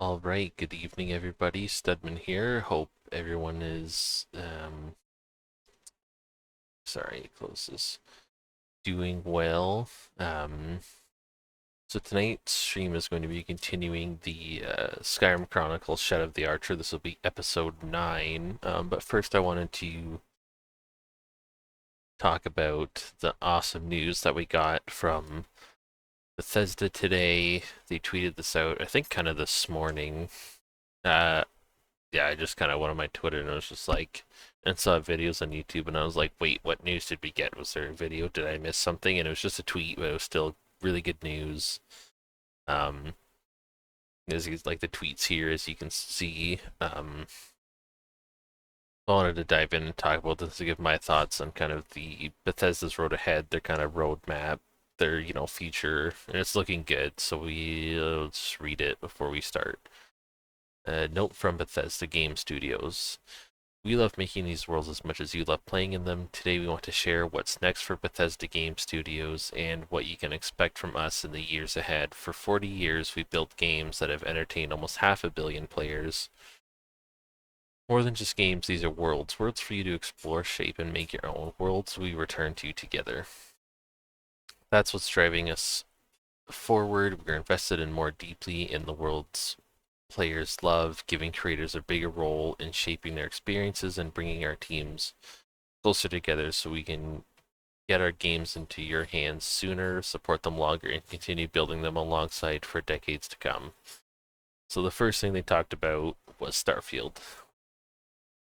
All right, good evening, everybody. Studman here. Hope everyone is, sorry, close this, doing well. Um, so tonight's stream is going to be continuing the Skyrim Chronicles Shadow of the Archer. This will be episode 9. But first, I wanted to talk about the awesome news that we got from Bethesda today. They tweeted this out, I think, kind of this morning. Uh, yeah, I just kind of went on my Twitter and I was just like, and saw videos on YouTube and I was like, wait, what news did we get? Was there a video? Did I miss something? And it was just a tweet, but it was still really good news. Um, as like the tweets here, as you can see. I wanted to dive in and talk about this to give my thoughts on kind of the Bethesda's road ahead, their kind of roadmap, their future, and it's looking good. So let's read it before we start. Note from Bethesda Game Studios. We love making these worlds as much as you love playing in them. Today we want to share what's next for Bethesda Game Studios and what you can expect from us in the years ahead. For 40 years, we've built games that have entertained almost 500 million players. More than just games, these are worlds. Worlds for you to explore, shape, and make your own. Worlds we return to together. That's what's driving us forward. We're invested in more deeply in the worlds players love, giving creators a bigger role in shaping their experiences and bringing our teams closer together so we can get our games into your hands sooner, support them longer, and continue building them alongside for decades to come. So the first thing they talked about was Starfield.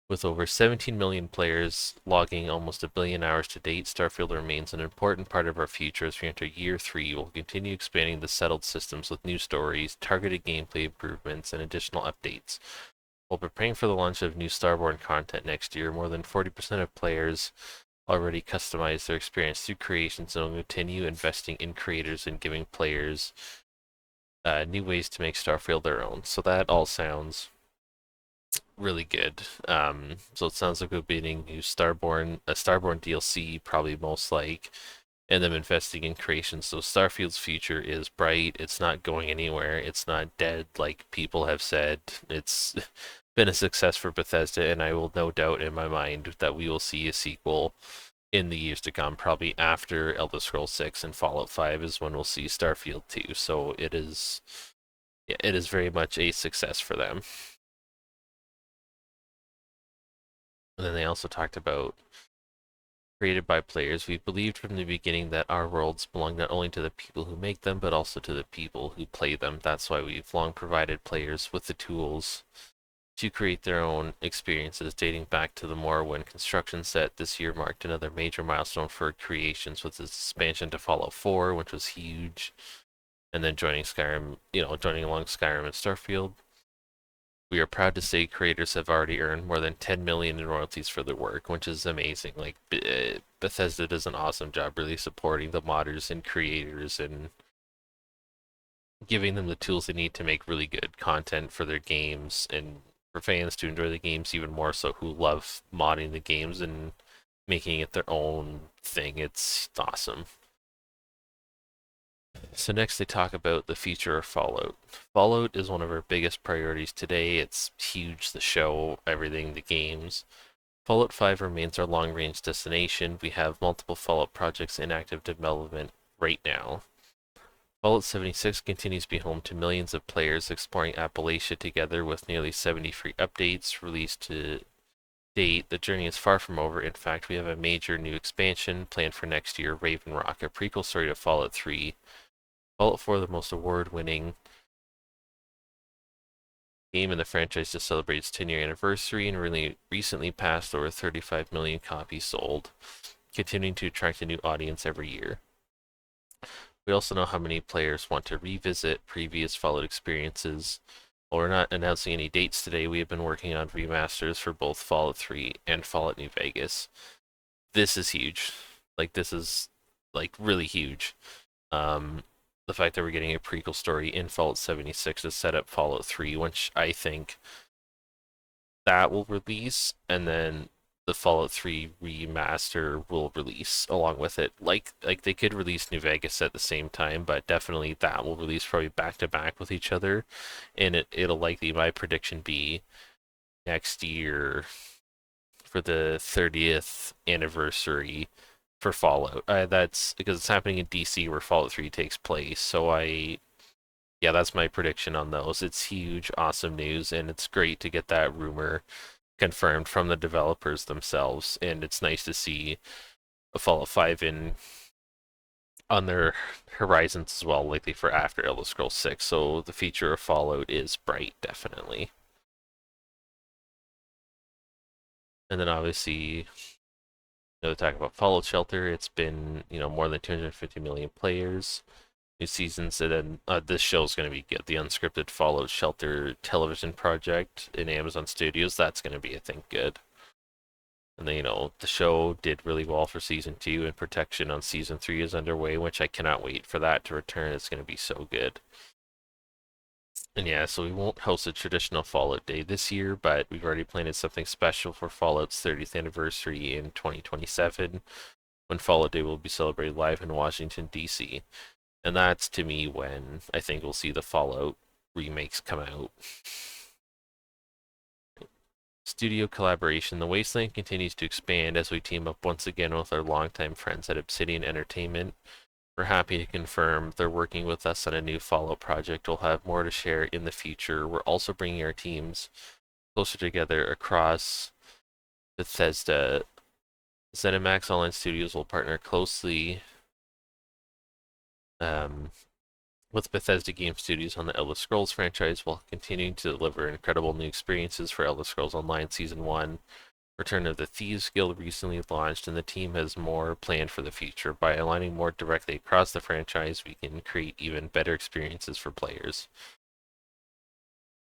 With over 17 million players logging almost a billion hours to date, Starfield remains an important part of our future as we enter year 3. We'll continue expanding the settled systems with new stories, targeted gameplay improvements, and additional updates. While preparing for the launch of new Starborn content next year, more than 40% of players already customize their experience through creations and will continue investing in creators and giving players new ways to make Starfield their own. So that all sounds really good. So it sounds like we'll be getting new a Starborn DLC, probably most like, and them investing in creation. So Starfield's future is bright. It's not going anywhere. It's not dead like people have said. It's been a success for Bethesda, and I will no doubt in my mind that we will see a sequel in the years to come. Probably after Elder Scrolls 6 and Fallout 5 is when we'll see Starfield 2. So it is very much a success for them. And then they also talked about created by players. We believed from the beginning that our worlds belong not only to the people who make them, but also to the people who play them. That's why we've long provided players with the tools to create their own experiences, dating back to the Morrowind construction set. This year marked another major milestone for creations with its expansion to Fallout 4, which was huge, and then joining Skyrim, joining along Skyrim and Starfield. We are proud to say creators have already earned more than 10 million in royalties for their work, which is amazing. Like Bethesda does an awesome job really supporting the modders and creators and giving them the tools they need to make really good content for their games and for fans to enjoy the games even more so who love modding the games and making it their own thing. It's awesome. So next they talk about the future of Fallout. Fallout is one of our biggest priorities today. It's huge, the show, everything, the games. Fallout 5 remains our long-range destination. We have multiple Fallout projects in active development right now. Fallout 76 continues to be home to millions of players exploring Appalachia together with nearly 70 free updates released to date. The journey is far from over. In fact, we have a major new expansion planned for next year, Raven Rock, a prequel story to Fallout 3. Fallout 4, the most award-winning game in the franchise, just celebrated its 10-year anniversary and really recently passed over 35 million copies sold, continuing to attract a new audience every year. We also know how many players want to revisit previous Fallout experiences. While we're not announcing any dates today, we have been working on remasters for both Fallout 3 and Fallout New Vegas. This is huge. This is really huge. The fact that we're getting a prequel story in Fallout 76 to set up Fallout 3, which I think that will release, and then the Fallout 3 remaster will release along with it. Like they could release New Vegas at the same time, but definitely that will release probably back to back with each other, and it'll likely, my prediction, be next year for the 30th anniversary for Fallout. That's because it's happening in DC where Fallout 3 takes place. So yeah, that's my prediction on those. It's huge, awesome news, and it's great to get that rumor confirmed from the developers themselves. And it's nice to see a Fallout 5 in on their horizons as well, likely for after Elder Scrolls 6. So the future of Fallout is bright, definitely. And then obviously, talk about Fallout Shelter. It's been, more than 250 million players. New seasons, and then this show's going to be good. The unscripted Fallout Shelter television project in Amazon Studios, that's going to be, I think, good. And then, the show did really well for season 2, and Protection on season 3 is underway, which I cannot wait for that to return. It's going to be so good. And yeah, so we won't host a traditional Fallout Day this year, but we've already planned something special for Fallout's 30th anniversary in 2027, when Fallout Day will be celebrated live in Washington, D.C. And that's, to me, when I think we'll see the Fallout remakes come out. Studio collaboration. The Wasteland continues to expand as we team up once again with our longtime friends at Obsidian Entertainment. We're happy to confirm they're working with us on a new Fallout project. We'll have more to share in the future. We're also bringing our teams closer together across Bethesda. ZeniMax Online Studios will partner closely with Bethesda Game Studios on the Elder Scrolls franchise while continuing to deliver incredible new experiences for Elder Scrolls Online Season 1. Return of the Thieves Guild recently launched, and the team has more planned for the future. By aligning more directly across the franchise, we can create even better experiences for players.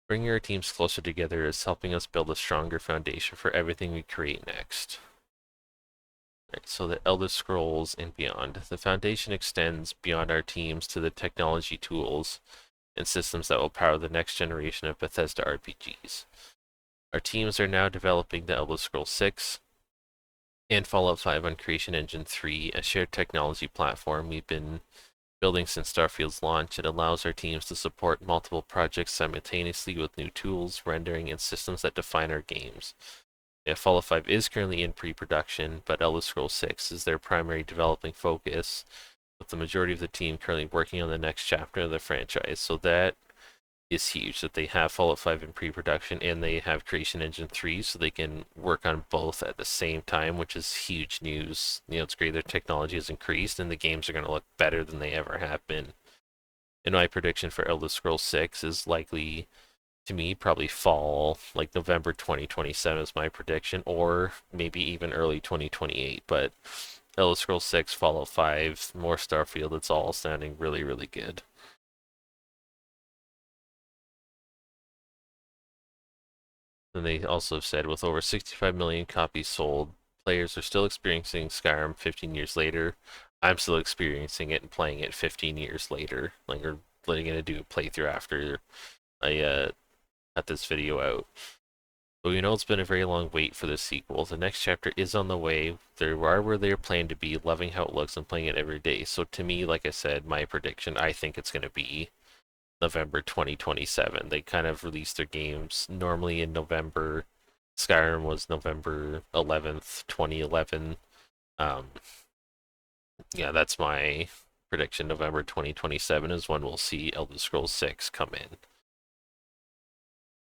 Bringing our teams closer together is helping us build a stronger foundation for everything we create next. Right, so the Elder Scrolls and beyond. The foundation extends beyond our teams to the technology, tools, and systems that will power the next generation of Bethesda RPGs. Our teams are now developing the Elder Scrolls 6 and Fallout 5 on Creation Engine 3, a shared technology platform we've been building since Starfield's launch. It allows our teams to support multiple projects simultaneously with new tools, rendering, and systems that define our games. Yeah, Fallout 5 is currently in pre-production, but Elder Scrolls 6 is their primary developing focus, with the majority of the team currently working on the next chapter of the franchise. So that is huge, that they have Fallout 5 in pre-production and they have Creation Engine 3, so they can work on both at the same time, which is huge news. It's great their technology has increased and the games are going to look better than they ever have been. And my prediction for Elder Scrolls 6 is likely, to me, probably fall, like November 2027 is my prediction, or maybe even early 2028. But Elder Scrolls 6, Fallout 5, more Starfield, it's all sounding really, really good. And they also have said with over 65 million copies sold, players are still experiencing Skyrim 15 years later. I'm still experiencing it and playing it 15 years later. Like, we're going to do a playthrough after I got this video out. But we know it's been a very long wait for this sequel. The next chapter is on the way. They are where they're planned to be, loving how it looks and playing it every day. So to me, like I said, my prediction, I think it's going to be November 2027. They kind of release their games normally in November. Skyrim was November 11th, 2011. Um, yeah, that's my prediction. November 2027 is when we'll see Elder Scrolls 6 come in.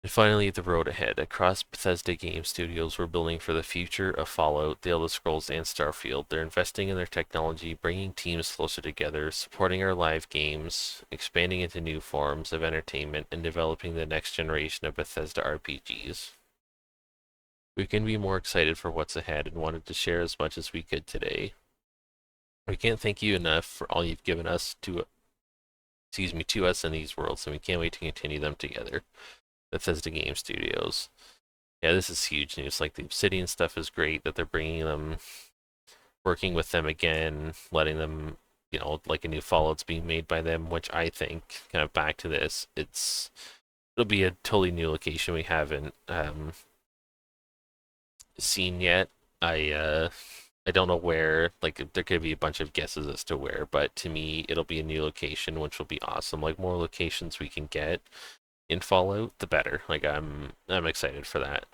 And finally, the road ahead. Across Bethesda Game Studios, we're building for the future of Fallout, The Elder Scrolls, and Starfield. They're investing in their technology, bringing teams closer together, supporting our live games, expanding into new forms of entertainment, and developing the next generation of Bethesda RPGs. We can be more excited for what's ahead and wanted to share as much as we could today. We can't thank you enough for all you've given us to us in these worlds, and we can't wait to continue them together. Bethesda Game Studios. Yeah, this is huge news. Like, the Obsidian stuff is great that they're bringing them, working with them again, letting them, like a new Fallout's being made by them, which I think, kind of back to this, it'll be a totally new location we haven't seen yet. I don't know where. Like there could be a bunch of guesses as to where, but to me, it'll be a new location, which will be awesome. Like more locations we can get in Fallout, the better. Like I'm excited for that.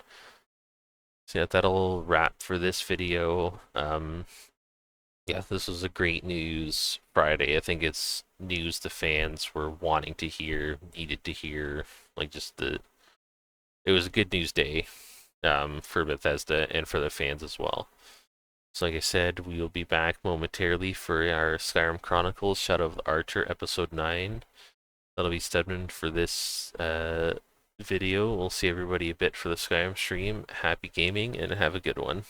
So yeah, that'll wrap for this video. Yeah, this was a great news Friday. I think it's news the fans were wanting to hear, needed to hear. Like just the, it was a good news day for Bethesda and for the fans as well. So like I said, we will be back momentarily for our Skyrim Chronicles Shadow of the Archer episode 9. That'll be Stedman for this video. We'll see everybody a bit for the Skyrim stream. Happy gaming and have a good one.